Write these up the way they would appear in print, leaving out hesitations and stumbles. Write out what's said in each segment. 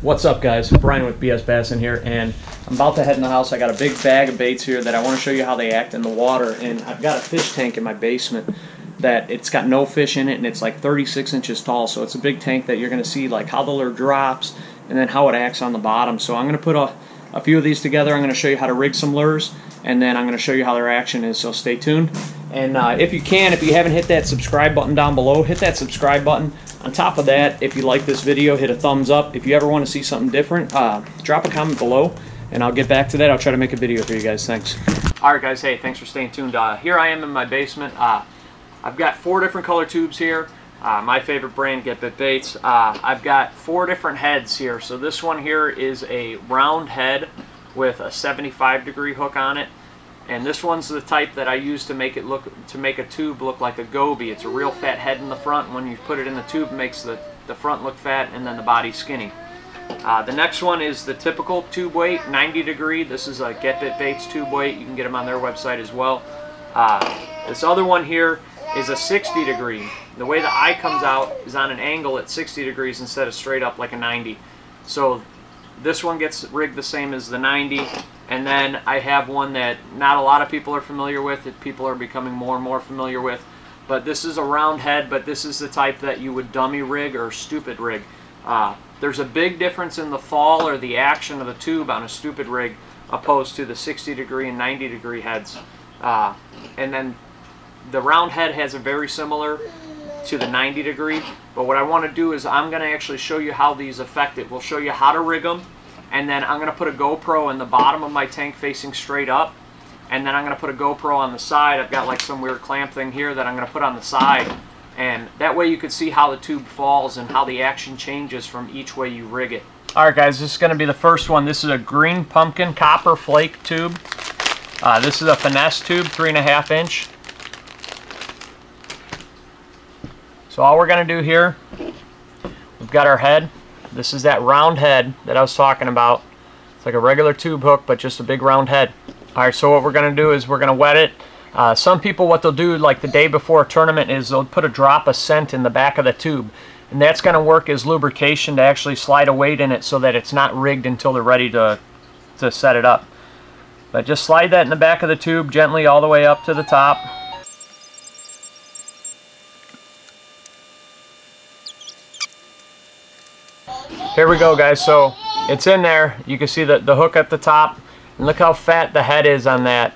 What's up, guys? Brian with BS Bassin here, and I'm about to head in the house. I got a big bag of baits here that I want to show you how they act in the water, and I've got a fish tank in my basement that it's got no fish in it, and it's like 36 inches tall, so it's a big tank that you're going to see like how the lure drops and then how it acts on the bottom. So I'm going to put a few of these together. I'm going to show you how to rig some lures, and then I'm going to show you how their action is, so stay tuned. And if you haven't hit that subscribe button down below, hit that subscribe button. On top of that, if you like this video, hit a thumbs up. If you ever want to see something different, drop a comment below, and I'll get back to that. I'll try to make a video for you guys. Thanks. Alright guys, hey, thanks for staying tuned. Here I am in my basement. I've got 4 different color tubes here. My favorite brand, Get Bit Baits. I've got 4 different heads here. So this one here is a round head with a 75-degree hook on it. And this one's the type that I use to make a tube look like a goby. It's a real fat head in the front, and when you put it in the tube, it makes the front look fat and then the body skinny. The next one is the typical tube weight, 90 degree. This is a Get Bit Baits tube weight. You can get them on their website as well. This other one here is a 60 degree. The way the eye comes out is on an angle at 60 degrees instead of straight up like a 90. So this one gets rigged the same as the 90. And then I have one that not a lot of people are familiar with, that people are becoming more and more familiar with. But this is a round head, but this is the type that you would dummy rig or stupid rig. There's a big difference in the fall or the action of the tube on a stupid rig opposed to the 60 degree and 90 degree heads. And then the round head has a very similar to the 90 degree. But what I want to do is I'm going to actually show you how these affect it. We'll show you how to rig them. And then I'm going to put a GoPro in the bottom of my tank facing straight up. And then I'm going to put a GoPro on the side. I've got like some weird clamp thing here that I'm going to put on the side. And that way you can see how the tube falls and how the action changes from each way you rig it. Alright guys, this is going to be the first one. This is a Green Pumpkin copper flake tube. This is a finesse tube, 3.5 inch. So all we're going to do here, we've got our head. This is that round head that I was talking about. It's like a regular tube hook, but just a big round head. Alright, so what we're going to do is we're going to wet it. Some people, what they'll do like the day before a tournament is they'll put a drop of scent in the back of the tube. And that's going to work as lubrication to actually slide a weight in it so that it's not rigged until they're ready to set it up. But just slide that in the back of the tube gently all the way up to the top. Here we go guys, so it's in there. You can see the hook at the top, and look how fat the head is on that.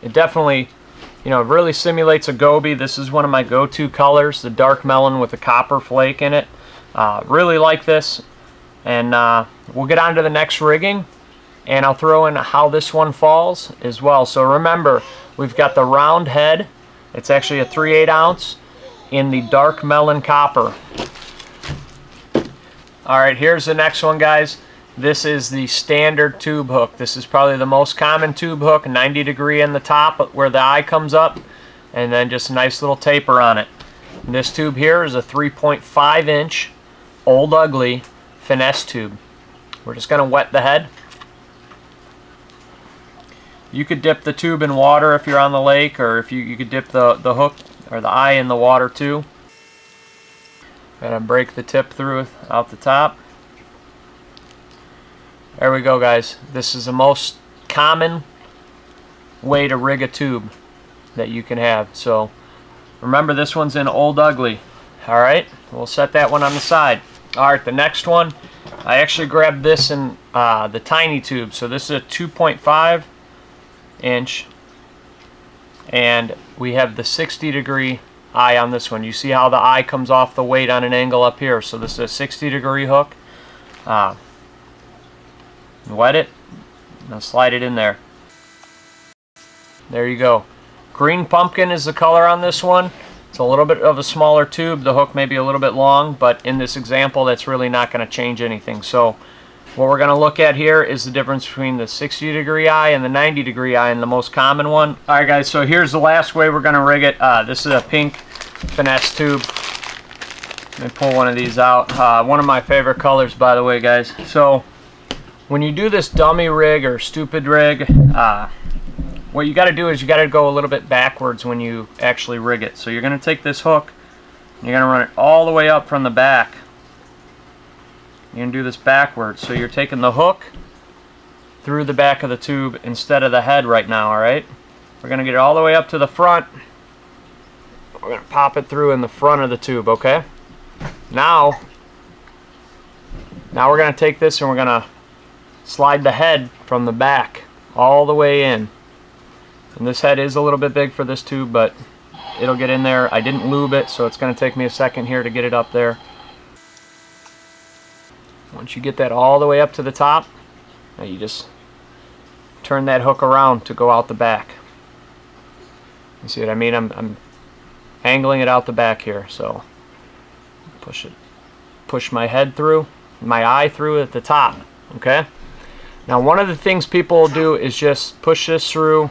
It definitely, really simulates a goby. This is one of my go-to colors, the dark melon with the copper flake in it. Really like this, and we'll get on to the next rigging, and I'll throw in how this one falls as well. So remember, we've got the round head. It's actually a 3/8 ounce in the dark melon copper. Alright, here's the next one guys. This is the standard tube hook. This is probably the most common tube hook, 90 degree in the top where the eye comes up, and then just a nice little taper on it. And this tube here is a 3.5 inch Old Ugly finesse tube. We're just going to wet the head. You could dip the tube in water if you're on the lake, or if you could dip the hook or the eye in the water too. Gotta break the tip through out the top. There we go guys. This is the most common way to rig a tube that you can have. So remember, this one's in Old Ugly. Alright, we'll set that one on the side. Alright, the next one, I actually grabbed this in the tiny tube. So this is a 2.5 inch, and we have the 60 degree eye on this one. You see how the eye comes off the weight on an angle up here. So this is a 60 degree hook. Wet it. Now slide it in there. There you go. Green Pumpkin is the color on this one. It's a little bit of a smaller tube. The hook may be a little bit long, but in this example that's really not going to change anything. So what we're going to look at here is the difference between the 60 degree eye and the 90 degree eye, and the most common one. Alright guys, so here's the last way we're going to rig it. This is a pink finesse tube. Let me pull one of these out. One of my favorite colors, by the way guys. So when you do this dummy rig or stupid rig, what you got to do is you got to go a little bit backwards when you actually rig it. So you're going to take this hook, and you're going to run it all the way up from the back. You're going to do this backwards. So you're taking the hook through the back of the tube instead of the head right now, alright? We're going to get it all the way up to the front. We're going to pop it through in the front of the tube, okay? Now we're going to take this and we're going to slide the head from the back all the way in. And this head is a little bit big for this tube, but it'll get in there. I didn't lube it, so it's going to take me a second here to get it up there. Once you get that all the way up to the top, now you just turn that hook around to go out the back. You see what I mean? I'm angling it out the back here, so push my head through, my eye through at the top, okay? Now one of the things people will do is just push this through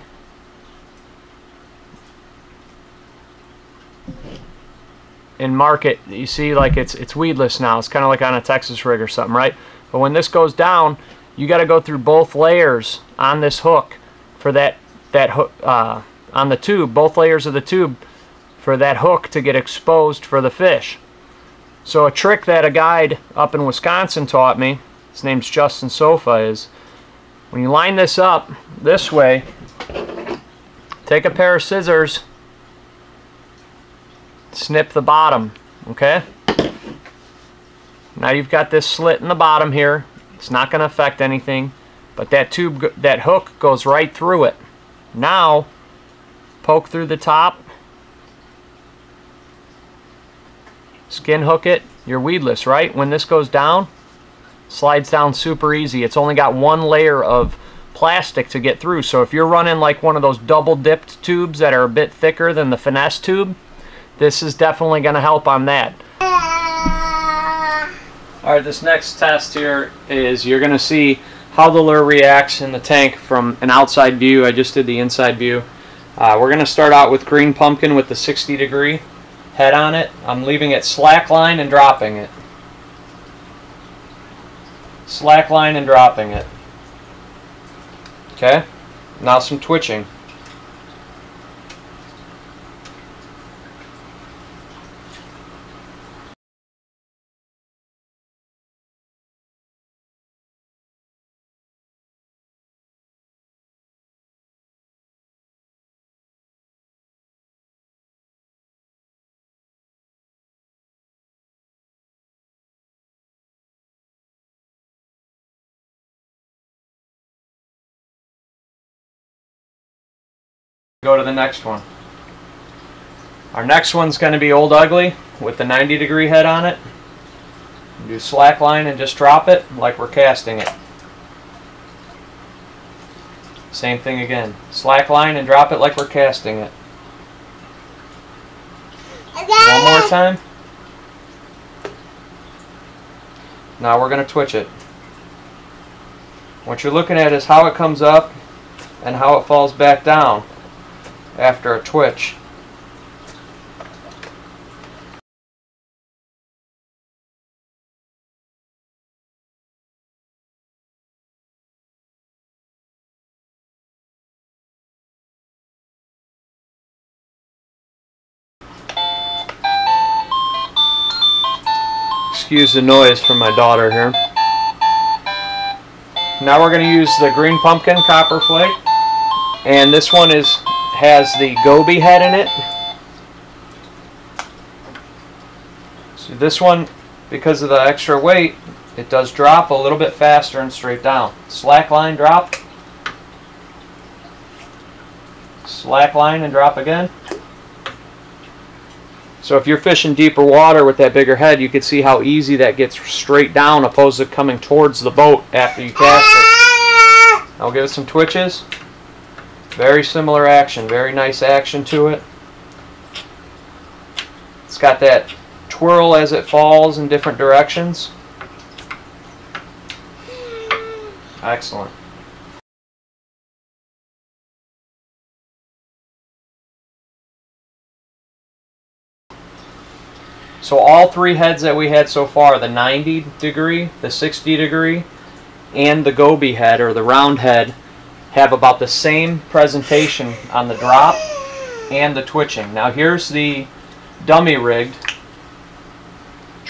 and mark it. You see, like it's weedless now. It's kind of like on a Texas rig or something, right? But when this goes down, you got to go through both layers on this hook for that hook on the tube, both layers of the tube for that hook to get exposed for the fish. So a trick that a guide up in Wisconsin taught me, his name's Justin Sofa, is when you line this up this way, take a pair of scissors, snip the bottom, okay? Now you've got this slit in the bottom here. It's not going to affect anything, but that hook goes right through it. Now poke through the top, skin hook it. You're weedless, right? When this goes down, slides down super easy. It's only got one layer of plastic to get through, so if you're running like one of those double dipped tubes that are a bit thicker than the finesse tube, this is definitely going to help on that. Alright, this next test here is you're going to see how the lure reacts in the tank from an outside view. I just did the inside view. We're going to start out with green pumpkin with the 60-degree head on it. I'm leaving it slack line and dropping it. Slack line and dropping it. Okay? Now some twitching. Go to the next one. Our next one's going to be Old Ugly with the 90-degree head on it. Do slack line and just drop it like we're casting it. Same thing again. Slack line and drop it like we're casting it. One more time. Now we're going to twitch it. What you're looking at is how it comes up and how it falls back down after a twitch. Excuse the noise from my daughter here. Now we're going to use the green pumpkin copper flake, and this one has the goby head in it. So this one, because of the extra weight, it does drop a little bit faster and straight down. Slack line, drop. Slack line and drop again. So if you're fishing deeper water with that bigger head, you can see how easy that gets straight down opposed to coming towards the boat after you cast it. I'll give it some twitches. Very similar action, very nice action to it. It's got that twirl as it falls in different directions. Excellent. So all three heads that we had so far, the 90-degree, the 60-degree, and the goby head, or the round head, have about the same presentation on the drop and the twitching. Now here's the dummy rigged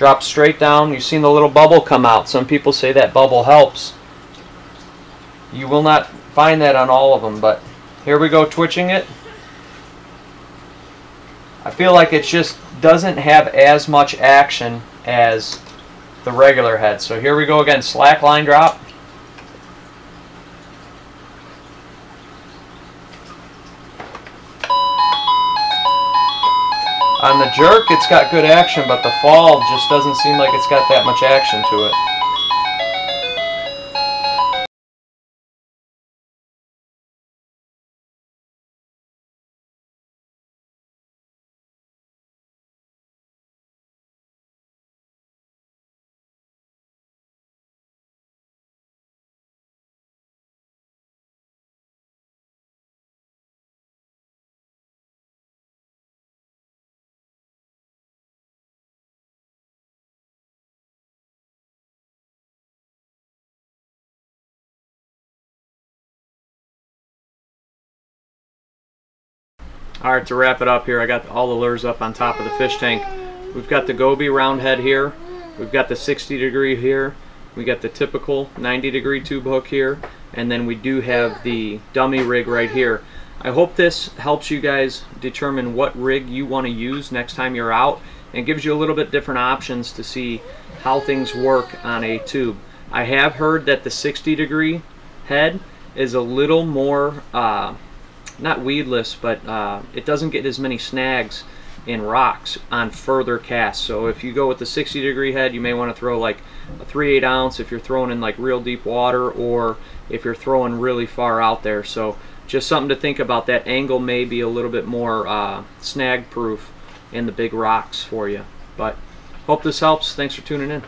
Drop straight down. You've seen the little bubble come out. Some people say that bubble helps. You will not find that on all of them, but here we go, twitching it. I feel like it just doesn't have as much action as the regular head. So here we go again, slack line drop. On the jerk, it's got good action, but the fall just doesn't seem like it's got that much action to it. Alright, to wrap it up here, I got all the lures up on top of the fish tank. We've got the Goby round head here. We've got the 60 degree here. We got the typical 90 degree tube hook here. And then we do have the dummy rig right here. I hope this helps you guys determine what rig you want to use next time you're out, and gives you a little bit different options to see how things work on a tube. I have heard that the 60 degree head is a little more not weedless, but it doesn't get as many snags in rocks on further casts. So if you go with the 60 degree head, you may want to throw like a 3/8 ounce if you're throwing in like real deep water, or if you're throwing really far out there. So just something to think about. That angle may be a little bit more snag proof in the big rocks for you. But hope this helps. Thanks for tuning in.